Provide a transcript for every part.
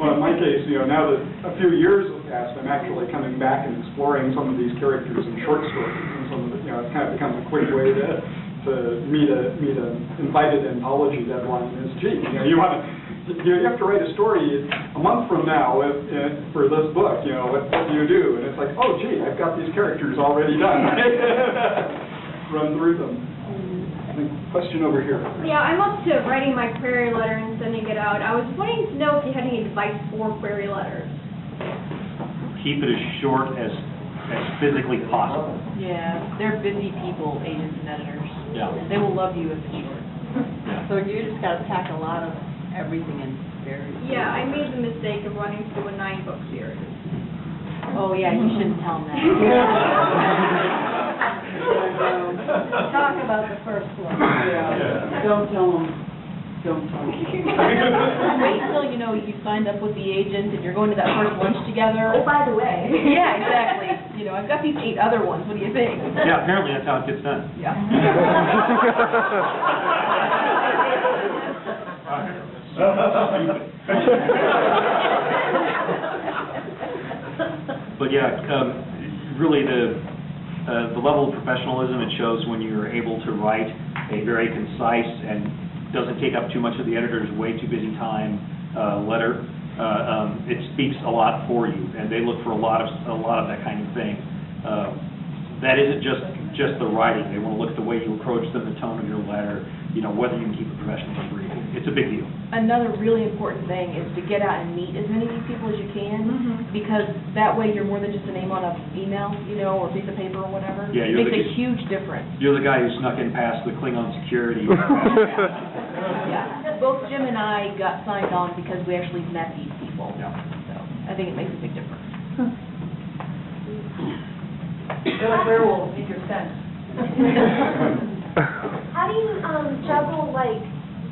Well, in my case, now that a few years have passed, I'm actually coming back and exploring some of these characters in short stories, and some of the, it's kind of become a quick way to meet an invited anthology deadline. Is you have to write a story a month from now for this book. What do you do? And it's like, oh, gee, I've got these characters already done. Run through them. Question over here. Yeah, I'm up to writing my query letter and sending it out. I was wanting to know if you had any advice for query letters. Keep it as short as physically possible. Yeah, they're busy people, agents and editors. Yeah. They will love you if it's short. Yeah. So you just got to pack a lot of everything in very. Yeah, I made the mistake of wanting to do a 9-book series. Oh, yeah, you shouldn't tell them that. Talk about the first one. Yeah. Don't tell them. Don't tell them. Wait till you signed up with the agent and you're going to that first lunch together. Oh, by the way. Yeah, exactly. I've got these 8 other ones. What do you think? Yeah, apparently that's how it gets done. Yeah. But yeah, really the level of professionalism it shows when you're able to write a very concise and doesn't take up too much of the editor's way too busy time letter. It speaks a lot for you, and they look for a lot of that kind of thing. That isn't just the writing. They want to look at the way you approach them, the tone of your letter, whether you can keep it professional degree. It's a big deal. Another really important thing is to get out and meet as many of these people as you can, because that way you're more than just a name on an email, or a piece of paper or whatever. Yeah, it makes a huge difference. You're the guy who snuck in past the Klingon security. Yeah, both Jim and I got signed on because we actually met these people. Yeah. So I think it makes a big difference. They're like werewolves, make your sense. How do you juggle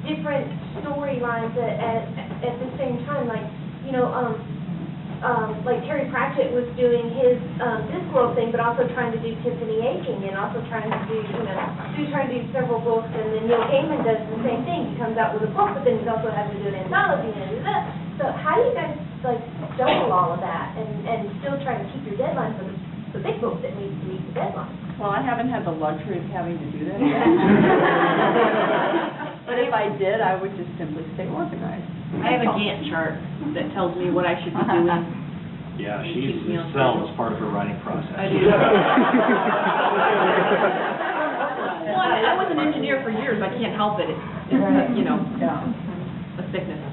different storylines at the same time? Like Terry Pratchett was doing his Discworld thing, but also trying to do Tiffany Aching, and also trying to do trying to do several books. And then Neil Gaiman does the same thing. He comes out with a book, but then he's also having to do an anthology and that. So how do you guys juggle all of that and still try to keep your deadline for the big book that needs to meet the deadline? Well, I haven't had the luxury of having to do that yet. But if I did, I would just simply stay organized. I have a Gantt chart that tells me what I should be doing. Yeah, she uses Excel as part of her writing process. I do. Well, I was an engineer for years. I can't help it. It's a sickness.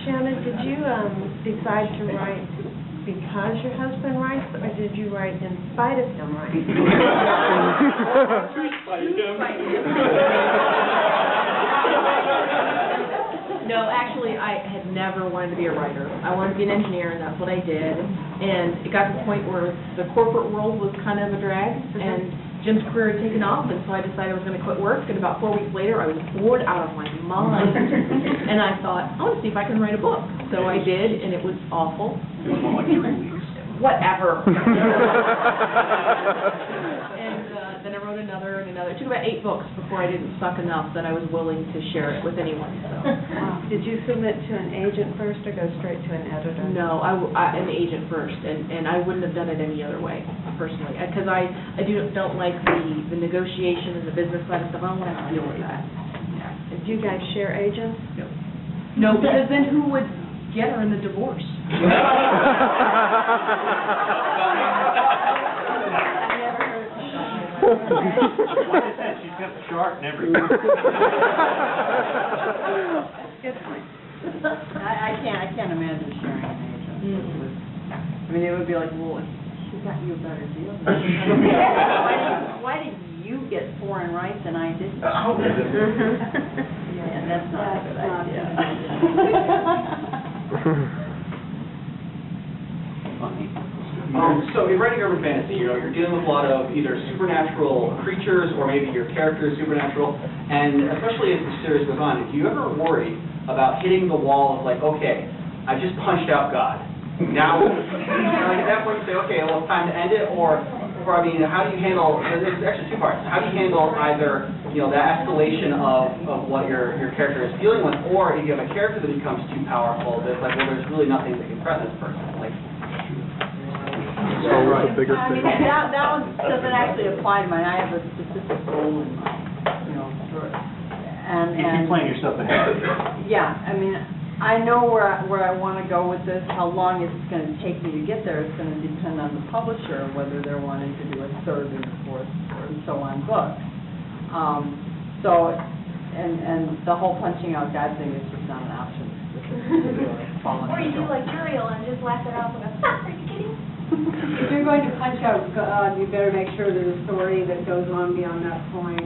Shannon, did you decide to write because your husband writes, or did you write in spite of him writing? No, actually, I had never wanted to be a writer. I wanted to be an engineer, and that's what I did. And it got to the point where the corporate world was kind of a drag, and Jim's career had taken off, and so I decided I was going to quit work. And about 4 weeks later, I was bored out of my mind. And I thought, I want to see if I can write a book. So I did, and it was awful. It was more like 3 weeks. Whatever. And then I wrote another and another. It took about 8 books before I didn't suck enough that I was willing to share it with anyone. So. Did you submit to an agent first or go straight to an editor? No, an agent first, and I wouldn't have done it any other way, personally, because I don't like the negotiation and the business side of stuff. I don't want to have to deal with that. Did you guys share agents? No, because then who would get her in the divorce? Like I said, she's got the chart and everything. Good point. I can't imagine sharing an agent. I mean, it would be like, well, she got you a better deal. Why did you get foreign rights and I didn't? Yeah, that's not a good idea. So in writing urban fantasy, you're dealing with a lot of either supernatural creatures or maybe your character is supernatural, and especially as the series goes on, do you ever worry about hitting the wall of okay, I just punched out God. Now, at that point you say, okay, well, it's time to end it, or or I mean, how do you handle, there's actually two parts. How do you handle either, you know, the escalation of what your character is dealing with, or if you have a character that becomes too powerful, that's like, well, there's really nothing that can press this person, like. Always a bigger I mean, thing. that one doesn't actually apply to mine. I have a specific role in mine, you know, and. You keep playing your stuff ahead. Yeah, I mean, I know where I want to go with this. How long it's going to take me to get there is going to depend on the publisher, whether they're wanting to do a third or fourth or so on book. And the whole punching out God thing is just not an option. Or you do like Uriel and just laugh it off and go, are you kidding? If you're going to punch out God, you better make sure there's a story that goes on beyond that point.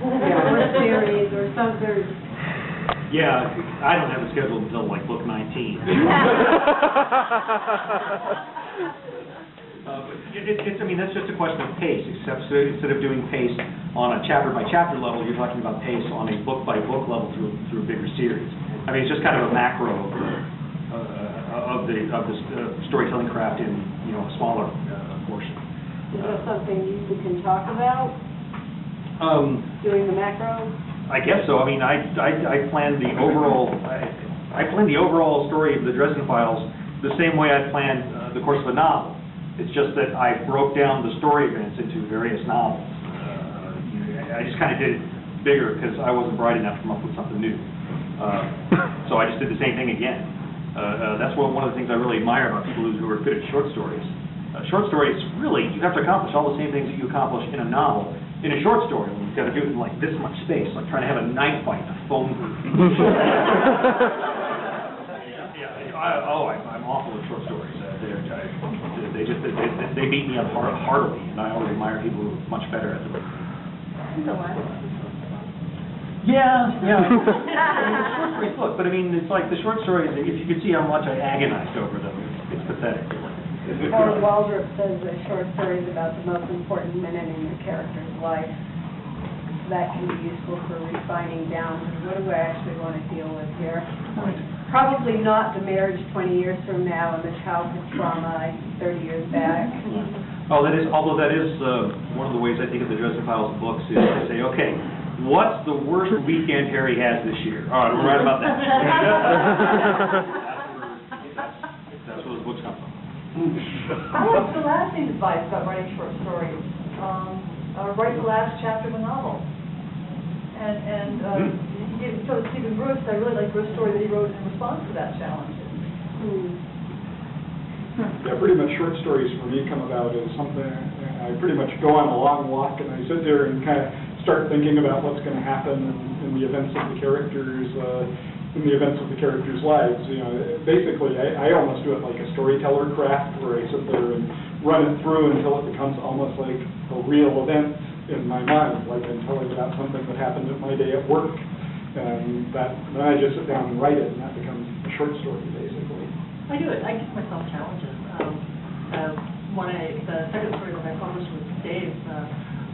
Or a series, or something. Yeah, I don't have it scheduled until like book 19. But I mean, that's just a question of pace, except so instead of doing pace on a chapter-by-chapter level, you're talking about pace on a book-by-book level through a bigger series. I mean, it's just kind of a macro of the storytelling craft in, you know, a smaller portion. Is that something you can talk about, doing the macro? I guess so. I mean, I planned the overall story of the Dresden Files the same way I planned the course of a novel. It's just that I broke down the story events into various novels. I just kind of did it bigger because I wasn't bright enough to come up with something new. So I just did the same thing again. That's one of the things I really admire about people who are good at short stories. Short stories, really, you have to accomplish all the same things that you accomplish in a novel. In a short story, you've got to do it in like this much space, like trying to have a knife fight in a phone booth. I'm awful at short stories. They beat me up heartily, and I always admire people who are much better at them. Yeah. Short stories, look, but I mean, it's like the short stories, if you could see how much I agonized over them, it's pathetic. Or Waldrop says that short story is about the most important minute in your character's life. That can be useful for refining down, what do I actually want to deal with here? Probably not the marriage 20 years from now and the childhood trauma 30 years back. Oh, although that is one of the ways I think of the Dresden Files books is to say, okay, what's the worst weekend Harry has this year? All right, we'll write about that. That's where those books come from. I like the lasting advice about writing short stories. Write the last chapter of a novel. And so Stephen Bruce, I really like Bruce's story that he wrote in response to that challenge. Yeah, pretty much short stories for me come about as something, I pretty much go on a long walk and I sit there and kind of start thinking about what's going to happen in the events of the characters, lives. You know, basically, I almost do it like a storyteller craft, where I sit there and run it through until it becomes almost like a real event in my mind, like I'm telling about something that happened at my day at work. And then I just sit down and write it, and that becomes a short story, basically. I do it. I give myself challenges. The second story that I published with Dave,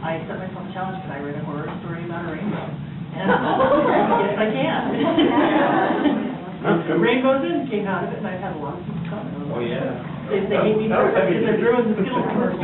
I set myself a challenge because I read a horror story about a rainbow. And yes, I can. Rainbows in came out of it, and I've had a lot of people comment on it. Oh, yeah. They hate me for it because I ruined the Skittles commercial.